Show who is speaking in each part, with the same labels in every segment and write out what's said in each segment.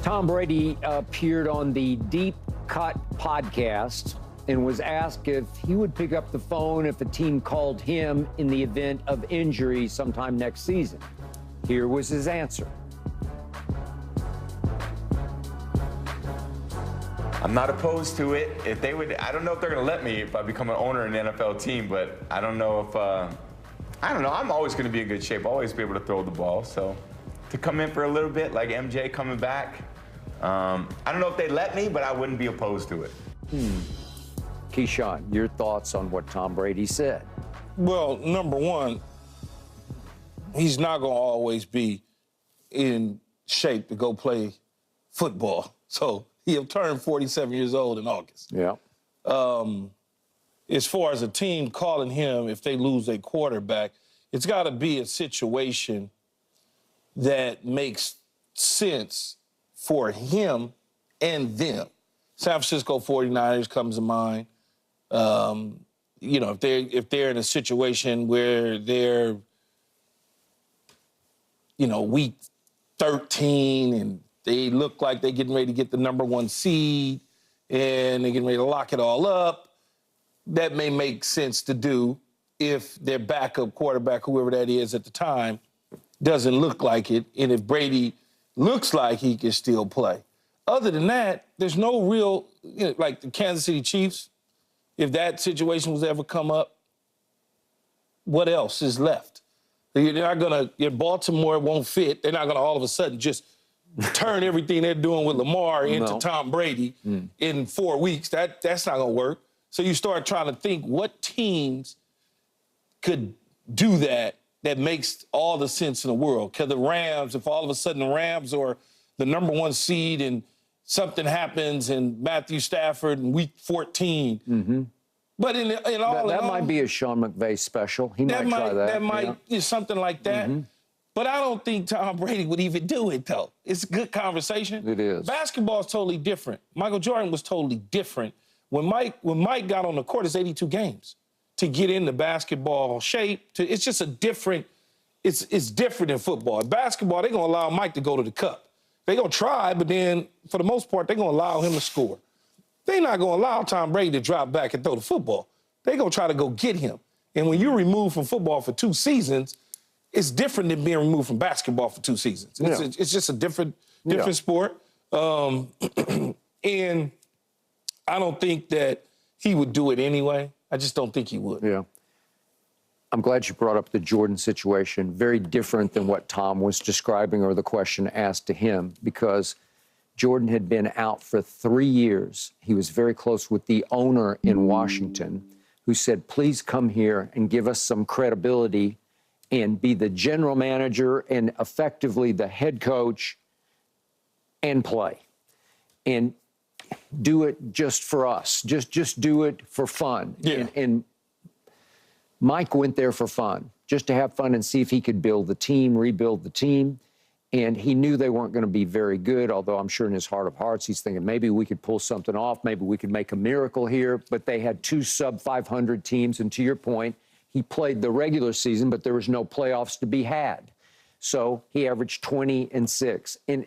Speaker 1: Tom Brady appeared on the Deep Cut podcast and was asked if he would pick up the phone if a team called him in the event of injury sometime next season. Here was his answer.
Speaker 2: I'm not opposed to it. If they would, I don't know if they're going to let me if I become an owner in an NFL team, but I don't know if, I don't know. I'm always going to be in good shape. I'll always be able to throw the ball. So to come in for a little bit, like MJ coming back, I don't know if they let me, but I wouldn't be opposed to it.
Speaker 1: Keyshawn, your thoughts on what Tom Brady said?
Speaker 3: Well, number one, he's not going to always be in shape to go play football. So he'll turn 47 years old in August.
Speaker 1: Yeah.
Speaker 3: As far as a team calling him if they lose a quarterback, it's got to be a situation that makes sense for him and them. San Francisco 49ers comes to mind. You know, if they're in a situation where they're, you know, week 13 and they look like they're getting ready to get the number 1 seed and they're getting ready to lock it all up, that may make sense to do if their backup quarterback, whoever that is at the time, doesn't look like it, and if Brady looks like he can still play. Other than that, there's no real, you know, like the Kansas City Chiefs, if that situation was ever come up, what else is left? They're not going to, Baltimore won't fit. They're not going to all of a sudden just turn everything they're doing with Lamar into Tom Brady in 4 weeks. That's not going to work. So you start trying to think what teams could do that makes all the sense in the world. Because the Rams, if all of a sudden the Rams are the number 1 seed and something happens and Matthew Stafford in week 14. But in all
Speaker 1: that might be a Sean McVay special. He might try that.
Speaker 3: That might be something like that. But I don't think Tom Brady would even do it, though. It's a good conversation.
Speaker 1: It is.
Speaker 3: Basketball is totally different. Michael Jordan was totally different. When Mike got on the court, it's 82 games to get into basketball shape. It's just a different, it's different in football. In basketball, they're going to allow Mike to go to the cup. They're going to try, but then for the most part, they're going to allow him to score. They're not going to allow Tom Brady to drop back and throw the football. They're going to try to go get him. And when you're removed from football for 2 seasons, it's different than being removed from basketball for 2 seasons. It's just a different sport. And I don't think that he would do it anyway. I just don't think he would.
Speaker 1: Yeah. I'm glad you brought up the Jordan situation. Very different than what Tom was describing or the question asked to him, because Jordan had been out for 3 years. He was very close with the owner in Washington, who said, please come here and give us some credibility and be the general manager and effectively the head coach and play. And do it just for us. Just do it for fun.
Speaker 3: Yeah.
Speaker 1: And Mike went there for fun, just to have fun and see if he could build the team, rebuild the team. And he knew they weren't going to be very good, although I'm sure in his heart of hearts he's thinking maybe we could pull something off, maybe we could make a miracle here. But they had 2 sub-500 teams, and to your point, he played the regular season, but there was no playoffs to be had. So he averaged 20-6. And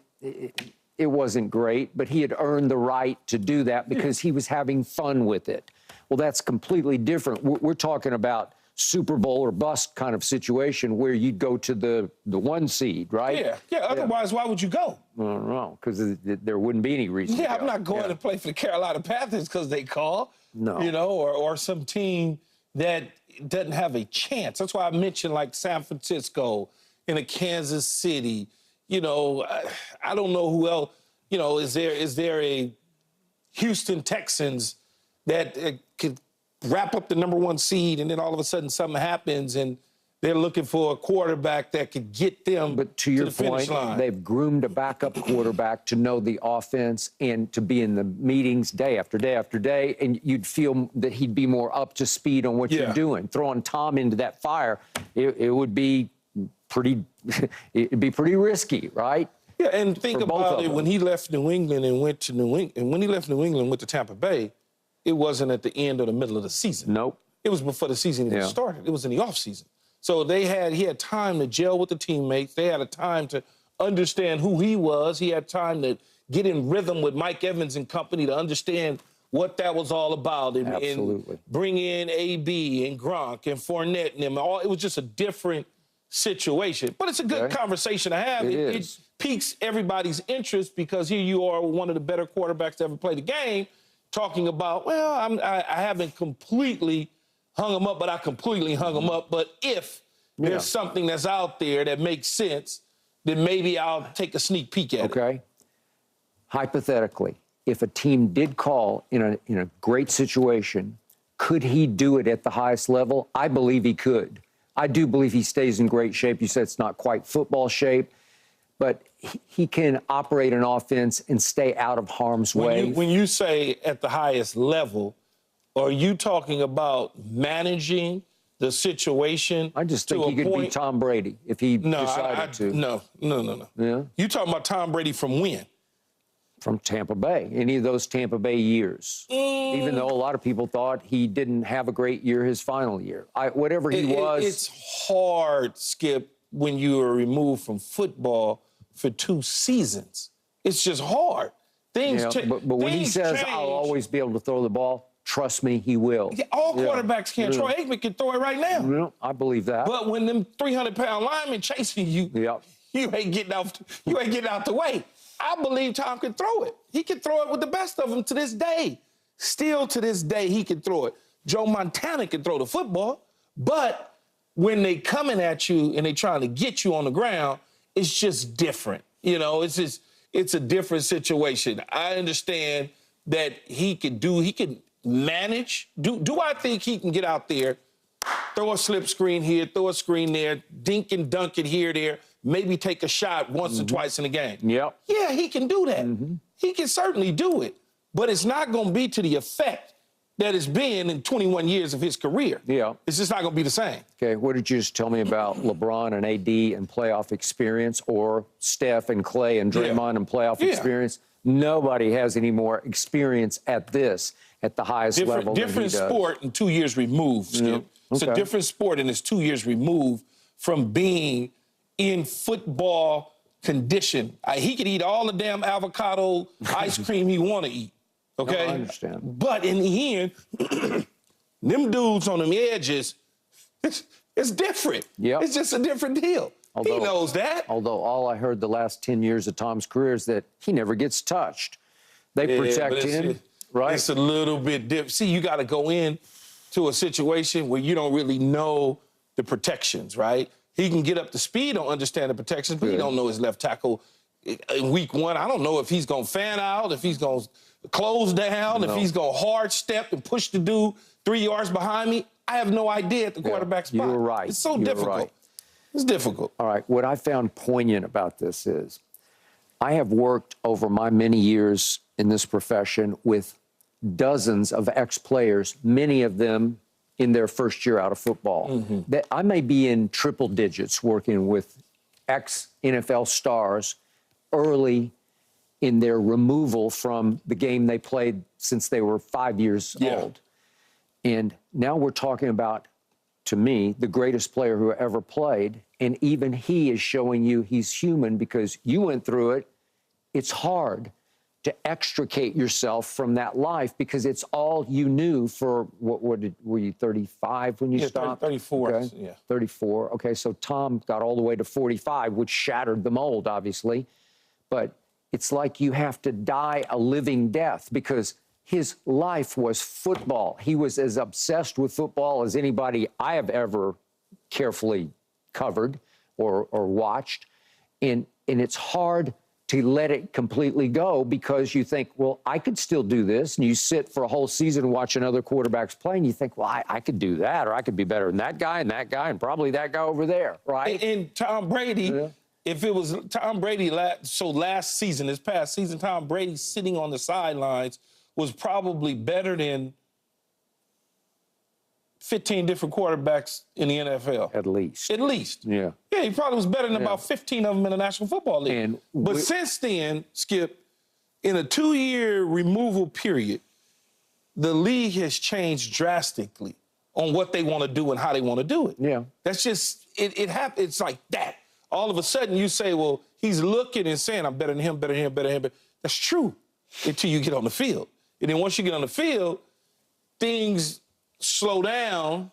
Speaker 1: it wasn't great, but he had earned the right to do that because he was having fun with it. Well, that's completely different. We're talking about Super Bowl or bust kind of situation where you'd go to the 1 seed, right?
Speaker 3: Yeah. Otherwise, why would you go?
Speaker 1: I don't know, because there wouldn't be any reason to go.
Speaker 3: I'm not going to play for the Carolina Panthers because they call.
Speaker 1: No.
Speaker 3: You know, or some team that doesn't have a chance. That's why I mentioned like San Francisco and a Kansas City. You know, I don't know who else. You know, is there a Houston Texans that could wrap up the number 1 seed and then all of a sudden something happens and they're looking for a quarterback that could get them
Speaker 1: to your
Speaker 3: the finish
Speaker 1: point,
Speaker 3: line.
Speaker 1: They've groomed a backup quarterback to know the offense and to be in the meetings day after day after day, and you'd feel that he'd be more up to speed on what you're doing. Throwing Tom into that fire, it would be pretty risky, right?
Speaker 3: Yeah, and think about it, when he left New England and went to when he left New England and went to Tampa Bay, it wasn't at the end or the middle of the season.
Speaker 1: Nope.
Speaker 3: It was before the season even started. It was in the offseason. So he had time to gel with the teammates. They had a time to understand who he was. He had time to get in rhythm with Mike Evans and company to understand what that was all about.
Speaker 1: Absolutely.
Speaker 3: And bring in AB and Gronk and Fournette and them. It was just a different situation. But it's a good conversation to have. It piques everybody's interest because here you are, one of the better quarterbacks to ever play the game, talking about, well, I haven't completely hung him up, but I completely hung him up. But if there's something that's out there that makes sense, then maybe I'll take a sneak peek at it.
Speaker 1: Okay. Hypothetically, if a team did call in a great situation, could he do it at the highest level? I believe he could. I do believe he stays in great shape. You said it's not quite football shape, but he can operate an offense and stay out of harm's way.
Speaker 3: When you say at the highest level, are you talking about managing the situation?
Speaker 1: I just think he could be Tom Brady if he decided to.
Speaker 3: No.
Speaker 1: Yeah?
Speaker 3: You talking about Tom Brady from when?
Speaker 1: From Tampa Bay, any of those Tampa Bay years. Even though a lot of people thought he didn't have a great year his final year. Whatever he was.
Speaker 3: It's hard, Skip, when you are removed from football for 2 seasons. It's just hard. Things change.
Speaker 1: But when he says, I'll always be able to throw the ball, trust me, he will.
Speaker 3: Yeah, all quarterbacks can. Troy Aikman can throw it right now.
Speaker 1: Yeah, I believe that.
Speaker 3: But when them 300-pound linemen chasing you, you ain't getting out the way. I believe Tom can throw it. He can throw it with the best of them to this day. Still to this day, he can throw it. Joe Montana can throw the football, but when they coming at you and they trying to get you on the ground, it's just different. You know, it's a different situation. I understand that he can manage. Do I think he can get out there, throw a slip screen here, throw a screen there, dink and dunk it here, there, maybe take a shot once or twice in a game?
Speaker 1: Yep.
Speaker 3: Yeah, he can do that. He can certainly do it. But it's not going to be to the effect that it's been in 21 years of his career.
Speaker 1: Yeah.
Speaker 3: It's just not going to be the same.
Speaker 1: Okay, what did you just tell me about LeBron and AD and playoff experience, or Steph and Clay and Draymond and playoff experience? Nobody has any more experience at the highest level than he
Speaker 3: Different
Speaker 1: does.
Speaker 3: sport and 2 years removed, Skip. It's a different sport and it's 2 years removed from being in football condition. He could eat all the damn avocado ice cream he want to eat, okay?
Speaker 1: No, I understand.
Speaker 3: But in the end, them dudes on them edges, it's different.
Speaker 1: Yep.
Speaker 3: It's just a different deal. He knows that.
Speaker 1: Although all I heard the last 10 years of Tom's career is that he never gets touched. They protect him, right?
Speaker 3: It's a little bit different. See, you got to go in to a situation where you don't really know the protections, right? He can get up to speed on understand the protections, but he don't know his left tackle in week 1. I don't know if he's going to fan out, if he's going to close down, if he's going to hard step and push the dude 3 yards behind me. I have no idea at the quarterback spot.
Speaker 1: You were right.
Speaker 3: It's so difficult.
Speaker 1: Right.
Speaker 3: It's difficult.
Speaker 1: All right. What I found poignant about this is I have worked over my many years in this profession with dozens of ex-players, many of them in their first year out of football. That I may be in triple digits working with ex-NFL stars early in their removal from the game they played since they were 5 years old. And now we're talking about, to me, the greatest player who ever played. And even he is showing you he's human because you went through it. It's hard to extricate yourself from that life because it's all you knew for, were you 35 when you stopped?
Speaker 3: 34,
Speaker 1: okay. 34. Okay, so Tom got all the way to 45, which shattered the mold, obviously. But it's like you have to die a living death because his life was football. He was as obsessed with football as anybody I have ever carefully covered or watched. And it's hard to let it completely go because you think, well, I could still do this. And you sit for a whole season and watch another quarterbacks play, and you think, well, I could do that, or I could be better than that guy and probably that guy over there, right?
Speaker 3: And Tom Brady, if it was Tom Brady, last season, this past season, Tom Brady sitting on the sidelines was probably better than 15 different quarterbacks in the NFL.
Speaker 1: At least.
Speaker 3: At least.
Speaker 1: Yeah.
Speaker 3: Yeah, he probably was better than about 15 of them in the National Football League. But since then, Skip, in a 2-year removal period, the league has changed drastically on what they want to do and how they want to do it.
Speaker 1: Yeah.
Speaker 3: That's just, it happens. It's like that. all of a sudden you say, well, he's looking and saying, I'm better than him, better than him, better than him. That's true until you get on the field. And then once you get on the field, things slow down,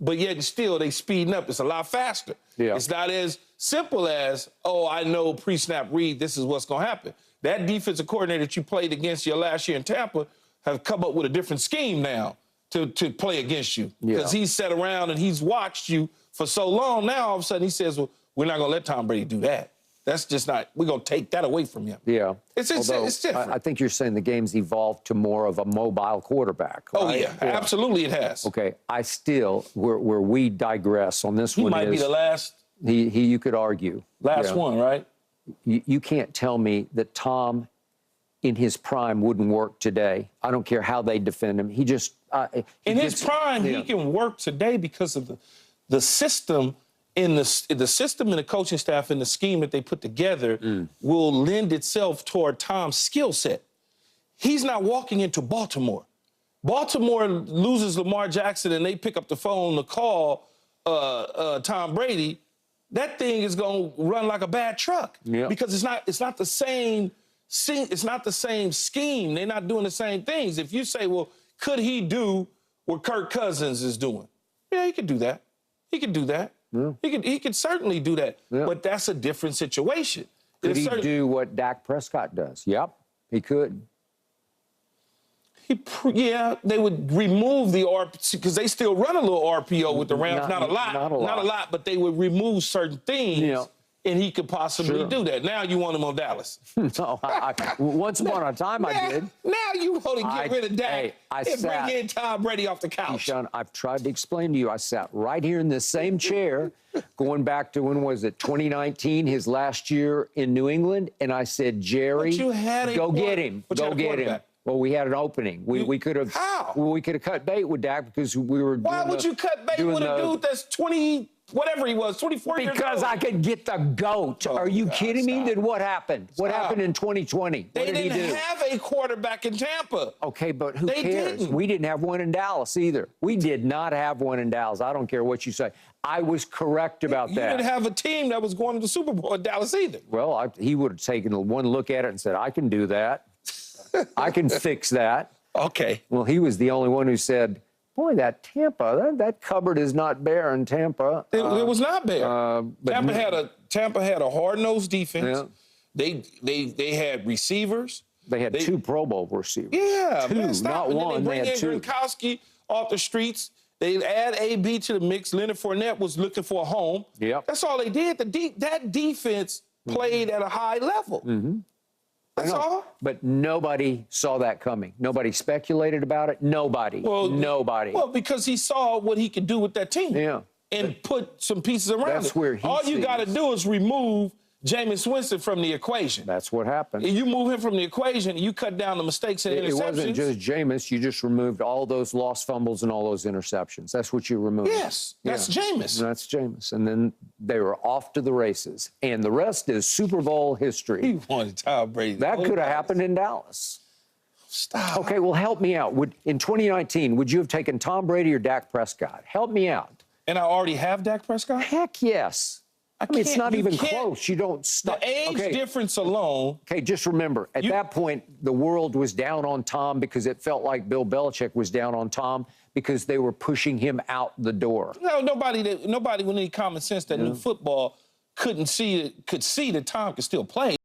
Speaker 3: but yet still they speeding up. It's a lot faster.
Speaker 1: Yeah.
Speaker 3: It's not as simple as, oh, I know pre-snap read, this is what's going to happen. That defensive coordinator that you played against your last year in Tampa have come up with a different scheme now to play against you. Because he's sat around and he's watched you for so long. Now, all of a sudden, he says, well, we're not going to let Tom Brady do that. That's just not, we're going to take that away from him.
Speaker 1: Yeah.
Speaker 3: It's different.
Speaker 1: I think you're saying the game's evolved to more of a mobile quarterback, right?
Speaker 3: Oh, yeah, absolutely it has.
Speaker 1: Okay, I still, where we digress on this
Speaker 3: He
Speaker 1: one
Speaker 3: might be the last
Speaker 1: you could argue.
Speaker 3: one, right?
Speaker 1: You can't tell me that Tom, in his prime, wouldn't work today. I don't care how they defend him. He just...
Speaker 3: in his prime, he can work today because of the system in the system and the coaching staff and the scheme that they put together will lend itself toward Tom's skill set. He's not walking into Baltimore. Baltimore loses Lamar Jackson and they pick up the phone to call Tom Brady. That thing is going to run like a bad truck because it's not the same. It's not the same scheme. They're not doing the same things. If you say, well, could he do what Kirk Cousins is doing? Yeah, he could do that. He could do that. Yeah. He could certainly do that. Yeah. But that's a different situation.
Speaker 1: Could he do what Dak Prescott does? Yep, he could.
Speaker 3: Yeah, they would remove the RPO because they still run a little RPO with the Rams. Not a lot, but they would remove certain things. And he could possibly do that. Now you want him on Dallas.
Speaker 1: No, once upon a time I did.
Speaker 3: Now you want to get rid of Dak and bring in Tom Brady off the couch.
Speaker 1: Sean, I've tried to explain to you. I sat right here in this same chair going back to, when was it, 2019, his last year in New England, and I said, Jerry, go get him. Go get him. Well, we had an opening. We could have.
Speaker 3: How?
Speaker 1: We could have cut bait with Dak because we were.
Speaker 3: Why would you cut bait with a dude that's 20, whatever he was, 24 years old?
Speaker 1: Because I could get the GOAT. Are you kidding me? Then what happened? What happened in 2020? What did he do?
Speaker 3: They didn't have a quarterback in Tampa.
Speaker 1: Okay, but who cares? We didn't have one in Dallas either. We did not have one in Dallas. I don't care what you say. I was correct about that.
Speaker 3: You didn't have a team that was going to the Super Bowl in Dallas either.
Speaker 1: Well, he would have taken one look at it and said, I can do that. I can fix that.
Speaker 3: Okay.
Speaker 1: Well, he was the only one who said, boy, that Tampa, that cupboard is not bare in Tampa.
Speaker 3: It was not bare. Tampa had a hard-nosed defense. Yeah. They had receivers.
Speaker 1: They had two Pro Bowl receivers.
Speaker 3: Yeah,
Speaker 1: two,
Speaker 3: man,
Speaker 1: not one.
Speaker 3: They
Speaker 1: had two.
Speaker 3: Gronkowski off the streets. They add AB to the mix. Leonard Fournette was looking for a home.
Speaker 1: Yep.
Speaker 3: That's all they did. That defense played at a high level. Mm-hmm. That's all.
Speaker 1: But nobody saw that coming. Nobody speculated about it. Nobody. Nobody.
Speaker 3: Well, because he saw what he could do with that team. Yeah. And put some pieces around it.
Speaker 1: That's where he
Speaker 3: all you got to do is remove Jameis Winston from the equation.
Speaker 1: That's what happened.
Speaker 3: You move him from the equation, you cut down the mistakes and interceptions.
Speaker 1: It wasn't just Jameis. You just removed all those lost fumbles and all those interceptions. That's what you removed.
Speaker 3: Yes, that's Jameis.
Speaker 1: That's Jameis. And then they were off to the races. And the rest is Super Bowl history.
Speaker 3: He wanted Tom Brady.
Speaker 1: That could have happened in Dallas.
Speaker 3: Stop.
Speaker 1: Okay, well, help me out. In 2019, would you have taken Tom Brady or Dak Prescott? Help me out.
Speaker 3: And I already have Dak Prescott?
Speaker 1: Heck yes. I mean, it's not even close. You don't stop.
Speaker 3: The age difference alone.
Speaker 1: Okay, just remember, at that point, the world was down on Tom because it felt like Bill Belichick was down on Tom because they were pushing him out the door.
Speaker 3: No, nobody with any common sense that knew football could see that Tom could still play.